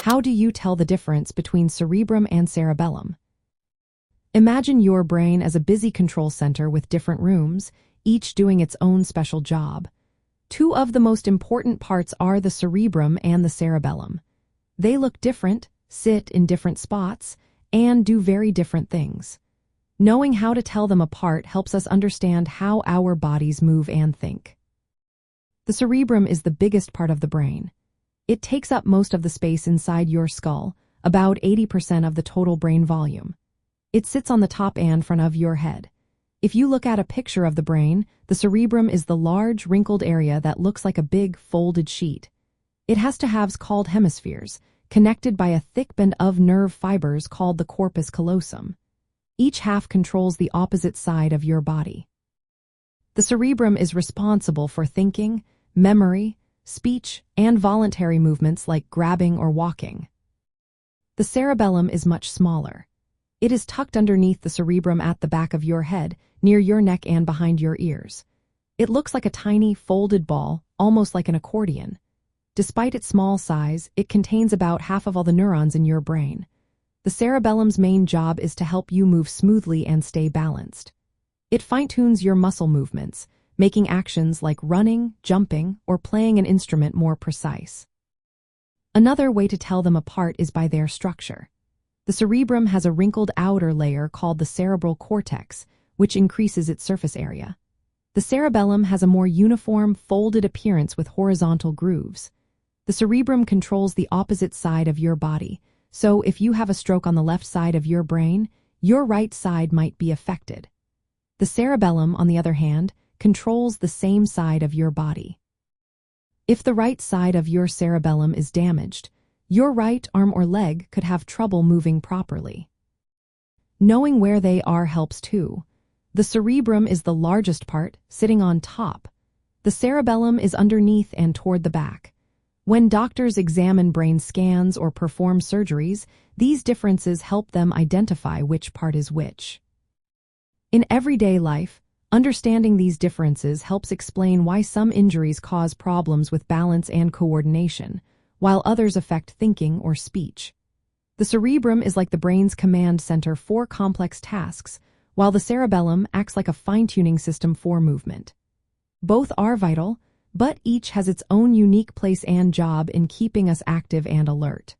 How do you tell the difference between cerebrum and cerebellum? Imagine your brain as a busy control center with different rooms, each doing its own special job. Two of the most important parts are the cerebrum and the cerebellum. They look different, sit in different spots, and do very different things. Knowing how to tell them apart helps us understand how our bodies move and think. The cerebrum is the biggest part of the brain. It takes up most of the space inside your skull, about 80% of the total brain volume. It sits on the top and front of your head. If you look at a picture of the brain, the cerebrum is the large, wrinkled area that looks like a big, folded sheet. It has two halves called hemispheres, connected by a thick band of nerve fibers called the corpus callosum. Each half controls the opposite side of your body. The cerebrum is responsible for thinking, memory, speech, and voluntary movements like grabbing or walking. The cerebellum is much smaller. It is tucked underneath the cerebrum at the back of your head, near your neck and behind your ears. It looks like a tiny, folded ball, almost like an accordion. Despite its small size, it contains about half of all the neurons in your brain. The cerebellum's main job is to help you move smoothly and stay balanced. It fine-tunes your muscle movements, making actions like running, jumping, or playing an instrument more precise. Another way to tell them apart is by their structure. The cerebrum has a wrinkled outer layer called the cerebral cortex, which increases its surface area. The cerebellum has a more uniform, folded appearance with horizontal grooves. The cerebrum controls the opposite side of your body, so if you have a stroke on the left side of your brain, your right side might be affected. The cerebellum, on the other hand, controls the same side of your body. If the right side of your cerebellum is damaged, your right arm or leg could have trouble moving properly. Knowing where they are helps too. The cerebrum is the largest part, sitting on top. The cerebellum is underneath and toward the back. When doctors examine brain scans or perform surgeries, these differences help them identify which part is which. In everyday life, understanding these differences helps explain why some injuries cause problems with balance and coordination, while others affect thinking or speech. The cerebrum is like the brain's command center for complex tasks, while the cerebellum acts like a fine-tuning system for movement. Both are vital, but each has its own unique place and job in keeping us active and alert.